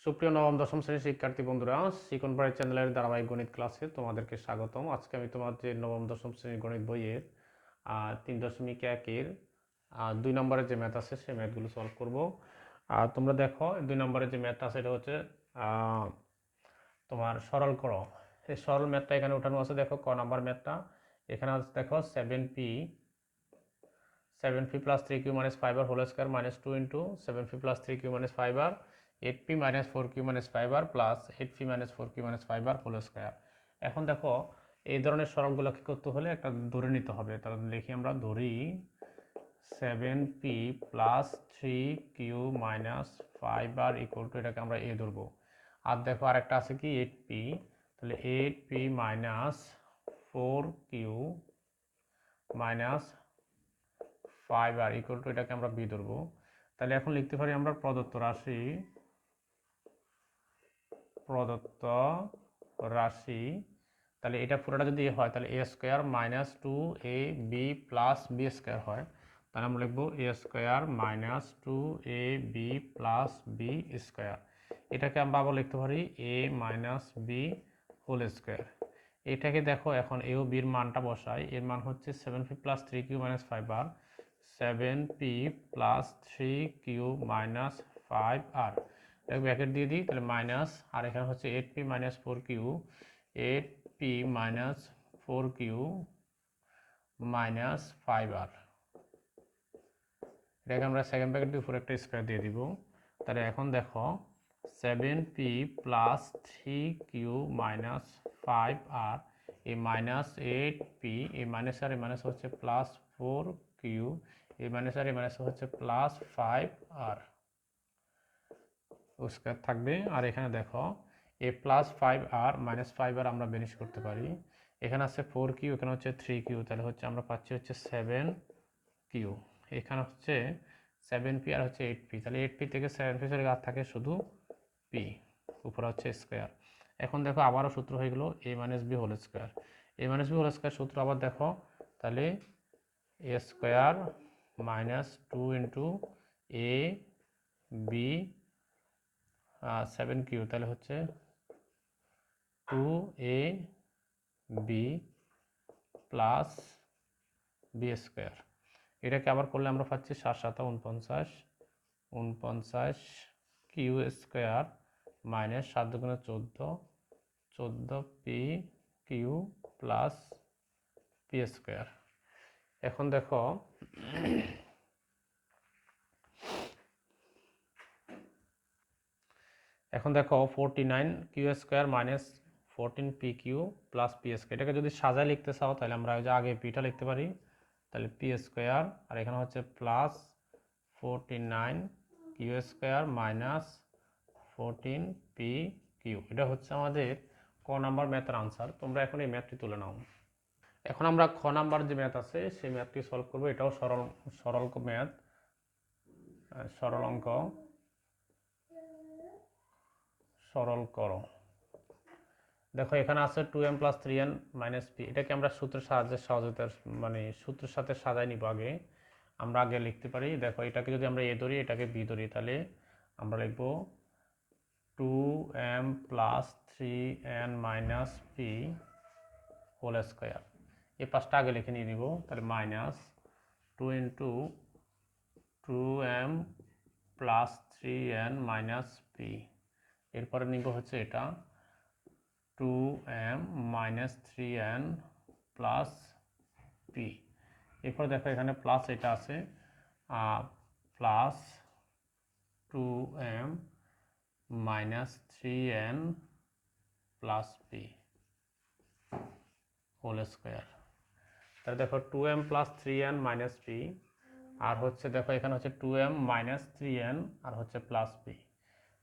সুপ্রিয় নবম দশম শ্রেণীর শিক্ষার্থী বন্ধুরা, শিখন পড়াই চ্যানেলের ধারাবাহিক গণিত ক্লাসে তোমাদেরকে স্বাগতম। আজকে আমি তোমাদের নবম দশম শ্রেণীর গণিত বইয়ের 3.1-এর 2 নম্বরের যে ম্যাথ আছে সেই ম্যাথগুলো সলভ করব। তোমরা দেখো 2 নম্বরের যে ম্যাথ আছে এটা হচ্ছে তোমার সরল করো। এই সরল ম্যাথটা এখানে উঠানো আছে। দেখো ক নাম্বার ম্যাথটা এখানে আছে। দেখো 7p plus 3q minus 5r whole square minus 2 into 7p plus 3q minus 5r 8p minus 4q minus 5r plus 8p minus 4q minus 5r whole square। এখন দেখো এই ধরনের সরলগুলো কি করতে হলে একটা ধরে নিতে হবে। তাহলে দেখি আমরা ধরি 7p plus 3q minus 5r equal to এটাকে আমরা a ধরবো। আর দেখো আরেকটা আছে কি 8p, তাহলে 8p minus 4q minus 5r equal to এটাকে আমরা b ধরবো। তাহলে এখন লিখতে পারি আমরা প্রদত্ত রাশি তাহলে এটা পুরোটা যদি হয় তাহলে a square minus 2ab plus b square হয়। তাহলে আমরা লিখবো a square minus 2ab plus b square. এটাকে আমরা আবার লিখতে পারি a minus b whole square. এটাকে দেখো এখন a ও b এর মানটা বসাই। এর মান হচ্ছে 7p plus 3q minus 5r, 7p plus 3q minus 5r, bracket দিয়ে দিই তাহলে মাইনাস, আর এখানে হচ্ছে 8p minus 4q, 8p minus 4q minus 5r, এটাকে আমরা সেকেন্ড ব্র্যাকেট দিয়ে উপরে একটা স্কয়ার দিয়ে দিব। তাহলে এখন দেখো 7p plus 3q minus 5r, এই মাইনাস 8p, এই মাইনাস আর এই মাইনাস হচ্ছে প্লাস 4q, এই মাইনাস আর এই মাইনাস হচ্ছে প্লাস 5r স্কয়ার থাকবে। আর এখানে দেখো এ প্লাস 5r মাইনাস 5r আমরা বেনিশ করতে পারি। এখানে আছে 4q, এখানে হচ্ছে 3q, তাহলে হচ্ছে আমরা পাচ্ছি হচ্ছে 7q। এখানে হচ্ছে 7p আর হচ্ছে 8p, তাহলে 8p থেকে 7p চলে আর থাকে শুধু p, উপরে হচ্ছে স্কয়ার। এখন দেখো আবারও সূত্র হয়ে গেল a minus b whole square. a minus b whole square সূত্র আবার দেখো, তাহলে a square minus 2 into a b 7q, তাহলে হচ্ছে 2ab প্লাস b স্কয়ার। এটাকে আবার করলে আমরা পাচ্ছি 7 × 7 = 49 Q square minus 7 × 14 14p Q plus p square. এখন দেখো এখন দেখো 49q square minus 14pq plus p square, এটাকে যদি সাজায় লিখতে চাও তাহলে আমরা ওই যে আগে পিটা লিখতে পারি, তাহলে p স্কয়ার, আর এখানে হচ্ছে plus 49q square minus 14pq। এটা হচ্ছে আমাদের ক নাম্বার ম্যাথের আনসার। তোমরা এখন এই ম্যাথটি তুলে নাও। এখন আমরা খ নাম্বার যে ম্যাথ আছে সেই ম্যাথটি সলভ করবো। এটাও সরল ম্যাথ, সরল অঙ্ক। সরল করো। দেখো এখানে আছে 2m plus 3n minus p, এটাকে আমরা সূত্রের সাহায্যে সূত্রের সাথে সাজাই নিব। আমরা আগে লিখতে পারি, দেখো এটাকে যদি আমরা a ধরি এটাকে b ধরি, তাহলে আমরা লিখব 2m plus 3n minus p whole square. এই পাঁচটা আগে লিখে নিয়ে নিব, তাহলে minus 2 into 2m plus 3n minus p, এরপরে নিব হচ্ছে এটা 2m minus 3n plus p। এরপর দেখো এখানে প্লাস এটা আছে, plus 2m minus 3n plus p whole square. তাহলে দেখো 2m plus 3n minus p, আর হচ্ছে দেখো এখানে হচ্ছে 2m মাইনাস 3n আর হচ্ছে প্লাস p,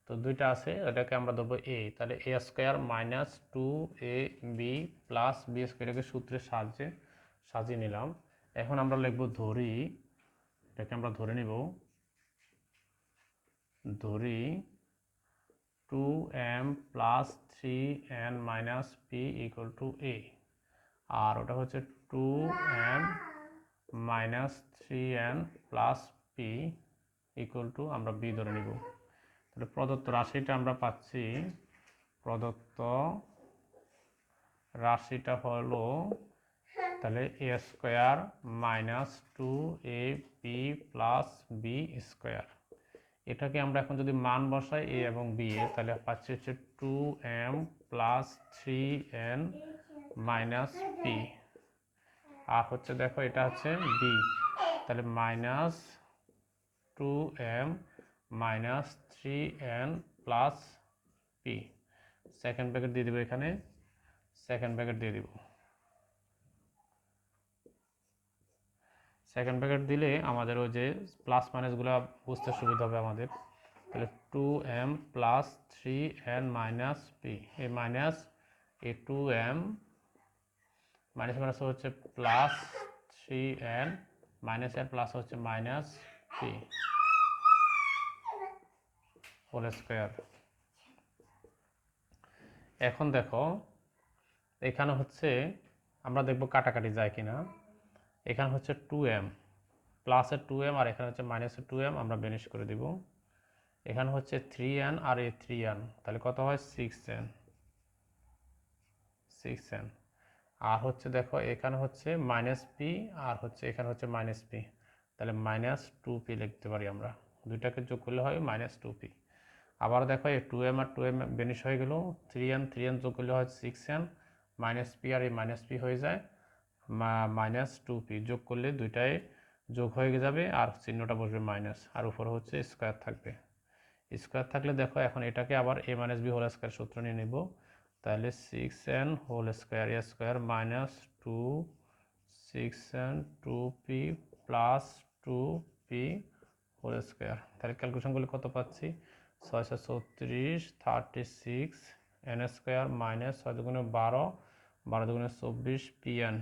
তো দুইটা আছে, এটাকে আমরা ধরবো a। তাহলে a square minus 2ab plus b স্কয়ারকে সূত্রের সাহায্যে সাজিয়ে নিলাম। এখন আমরা লিখব ধরি, এটাকে আমরা ধরে নিব, ধরি 2m plus 3n minus p equal to a, আর ওটা হচ্ছে 2m minus 3n plus p equal to আমরা b ধরে নিব। তাহলে প্রদত্ত রাশিটা আমরা পাচ্ছি, প্রদত্ত রাশিটা হলো তাহলে A square minus 2ab plus B square. এটাকে আমরা এখন যদি মান বসাই এ এবং বি এ, তাহলে পাচ্ছি হচ্ছে 2m plus 3n minus P. আর হচ্ছে দেখো এটা হচ্ছে বি, তাহলে minus 2m minus 3n plus P. Second bracket দিয়ে দেবো, এখানে সেকেন্ড ব্র্যাকেট দিয়ে দিব। সেকেন্ড ব্র্যাকেট দিলে আমাদের ওই যে প্লাস মাইনাসগুলো বুঝতে সুবিধা হবে আমাদের। তাহলে 2m plus 3n minus P, এই মাইনাস এই 2m মাইনাস মাইনাস হচ্ছে প্লাস 3n মাইনাস এর প্লাস হচ্ছে মাইনাস পি হোল স্কোয়ার। এখন দেখো এখানে হচ্ছে আমরা দেখব কাটাকাটি যায় কিনা। এখানে হচ্ছে 2m প্লাসের 2m আর এখানে হচ্ছে মাইনাসের 2m, আমরা বেনিশ করে দিব। এখানে হচ্ছে 3n আর এই 3n, তাহলে কত হয় 6n। আর হচ্ছে দেখো এখানে হচ্ছে মাইনাস পি আর হচ্ছে এখানে হচ্ছে মাইনাস পি, তাহলে মাইনাস 2p লিখতে পারি আমরা। দুইটাকে যোগ করলে হয় মাইনাস 2p। আবার দেখো এই 2m আর 2m বেনিশ হয়ে গেল, 3n যোগ করলে হয় 6n, মাইনাস পি আর এই মাইনাস পি হয়ে যায় মাইনাস 2p। যোগ করলে দুইটাই যোগ হয়ে যাবে আর চিহ্নটা বসবে মাইনাস, আর উপরে হচ্ছে স্কোয়ার থাকবে। স্কোয়ার থাকলে দেখো এখন এটাকে আবার a minus B whole square সূত্র নিয়ে নেব। তাহলে 6n whole square A square minus 6n 2p plus 2p whole square. তাহলে ক্যালকুলেশন করলে কত পাচ্ছি, 636 36 n স্কোয়ার মাইনাস 6 দুগুণে 12 12 দুগুণে 24 pn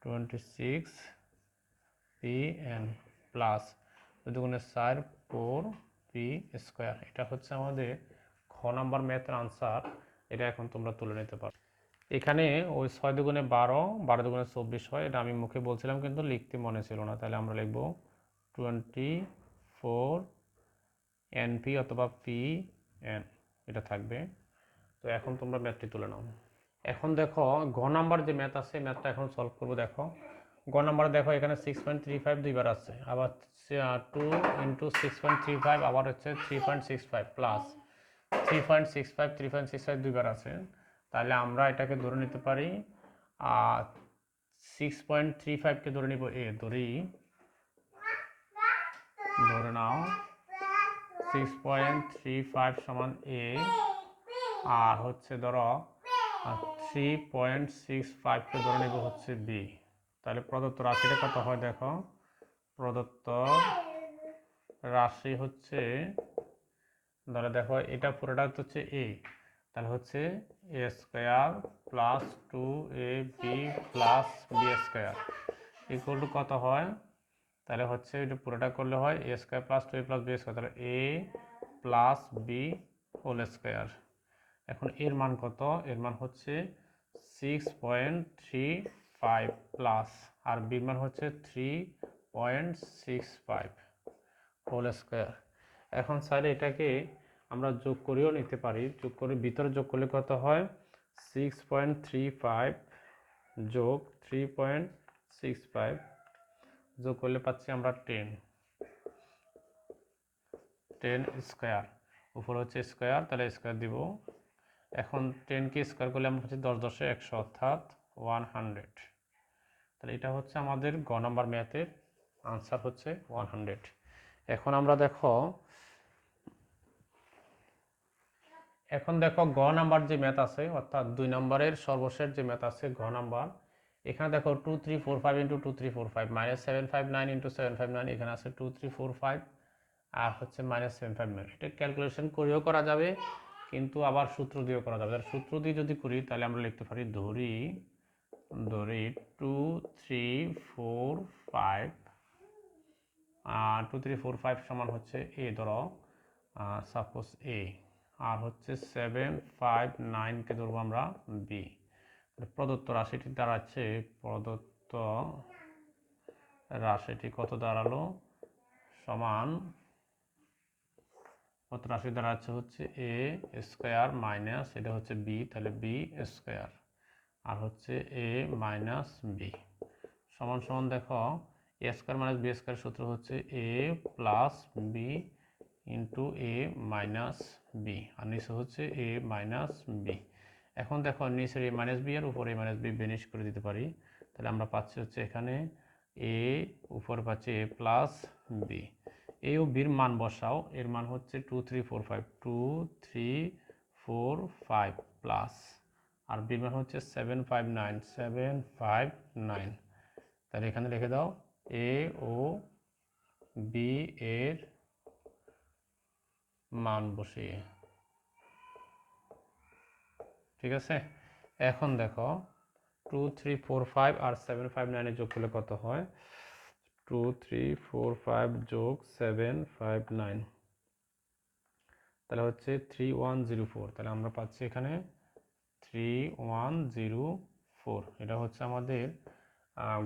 26 pn প্লাস 2 দুগুণে 4 4p স্কোয়ার। এটা হচ্ছে আমাদের খ নাম্বার ম্যাথের আনসার। এটা এখন তোমরা তুলে নিতে পারো। এখানে ওই 6 দুগুণে 12 12 দুগুণে 24 হয়, এটা আমি মুখে বলছিলাম কিন্তু লিখতে মনে ছিল না। তাহলে আমরা লিখব 24 np অথবা pn, এটা থাকবে। তো এখন তোমরা ম্যাথটি তুলে নাও। এখন দেখো ঘ নাম্বার যে ম্যাথ আছে, ম্যাথটা এখন সলভ করবো। দেখো গ নাম্বার দেখো এখানে 6.35 দুইবার আছে, আবার 2 ইন্টু 6.35 আবার হচ্ছে 3.65 প্লাস 3.65 দুইবার আছে। তাহলে আমরা এটাকে ধরে নিতে পারি 6.35কে ধরে নিব এ, ধরে নাও 6.35 সমান এ, আর হচ্ছে ধরো 3.65কে ধরে নিব হচ্ছে বি। তাহলে প্রদত্ত রাশিটা কত হয় দেখো, প্রদত্ত রাশি হচ্ছে ধরে দেখো এটা পুরোটা হচ্ছে এ, তাহলে হচ্ছে A square plus 2ab plus B square equal to কত হয়, তাহলে হচ্ছে এটা পুরোটা করলে হয় A square plus 2a plus B square, তাহলে A plus B whole square. এখন এর মান কত, এর মান হচ্ছে 6.35 প্লাস আর বির মান হচ্ছে 3.65 হোল স্কোয়ার। এখন চাইলে এটাকে আমরা যোগ করেও নিতে পারি, যোগ করে ভিতরে যোগ করলে কত হয় 6.35 যোগ 3.65 যোগ করলে পাচ্ছি আমরা 10 স্কোয়ার, উপর হচ্ছে স্কোয়ার, তাহলে স্কোয়ার দিব। এখন 10কে স্কোয়ার করলে আমরা পাচ্ছি 10 10 100 অর্থাৎ 100। তাহলে এটা হচ্ছে আমাদের গ নাম্বার ম্যাথের আনসার হচ্ছে 100। এখন আমরা দেখো গ নাম্বার যে ম্যাথ আছে, অর্থাৎ 2 নম্বরের সর্বশেষ যে ম্যাথ আছে ঘ নাম্বার। এখানে দেখো 2 3 4 5 ইন্টু 2 3 4 5 মাইনাস 7 5 9 ইন্টু 7 5 9, এখানে আছে 2 3 4 5 আর হচ্ছে মাইনাস 7 5 9। এটা ক্যালকুলেশন করেও করা যাবে কিন্তু আবার সূত্র দিয়েও করা যাবে। সূত্র দিয়ে যদি করি তাহলে আমরা লিখতে পারি ধরি 2 3 4 5 2 3 4 5 সমান হচ্ছে এ, ধরো সাপোজ এ, আর হচ্ছে 7 5 9কে ধরবো আমরা বি। প্রদত্ত রাশিটি দাঁড়াচ্ছে, প্রদত্ত রাশিটি কত দাঁড়ালো, সমান উত্তর রাশি দাঁড়াচ্ছে হচ্ছে এ স্কোয়ার মাইনাস এটা হচ্ছে বি, তাহলে বি স্কোয়ার আর হচ্ছে এ মাইনাস বি সমান সমান দেখো এ স্কোয়ার মাইনাস বি স্কোয়ার সূত্র হচ্ছে এ প্লাস বি ইন্টু এ মাইনাস বি আর নিচে হচ্ছে এ মাইনাস বি। এখন দেখো নিচের এ মাইনাস বি আর উপরে এ মাইনাস বি বেনিশ করে দিতে পারি, তাহলে আমরা পাচ্ছি হচ্ছে এখানে এ উপরে পাচ্ছি এ প্লাস বি। এ ও বির মান বসাও, এর মান হচ্ছে 2 3 4 5 2 3 4 5 প্লাস আর বির মান হচ্ছে 7 5 9 7 5 9। তাহলে এখানে লিখে দাও এ ও বি এর মান বসিয়ে, ঠিক আছে। এখন দেখো 2 3 4 5 আর 7 5 9 এর যোগ করলে কত হয়, 2 3 4 5 যোগ 7 5 9 তাহলে হচ্ছে 3104। তাহলে আমরা পাচ্ছি এখানে 3104, এটা হচ্ছে আমাদের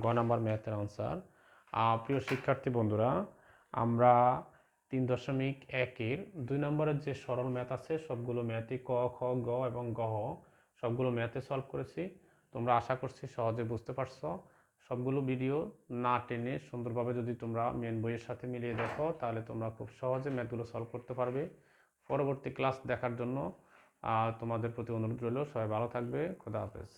গ নাম্বার ম্যাথের আনসার। প্রিয় শিক্ষার্থী বন্ধুরা, আমরা 3.1-এর 2 নম্বরের যে সরল ম্যাথ আছে সবগুলো ম্যাথই ক খ গ এবং গ সবগুলো ম্যাথে সলভ করেছি। তোমরা আশা করছি সহজে বুঝতে পারছো। সবগুলো ভিডিও না টেনে সুন্দরভাবে যদি তোমরা মেন বইয়ের সাথে মিলিয়ে দেখো তাহলে তোমরা খুব সহজে ম্যাথগুলো সলভ করতে পারবে। পরবর্তী ক্লাস দেখার জন্য তোমাদের প্রতি অনুরোধ রইল। সবাই ভালো থাকবে। খোদা হাফেজ।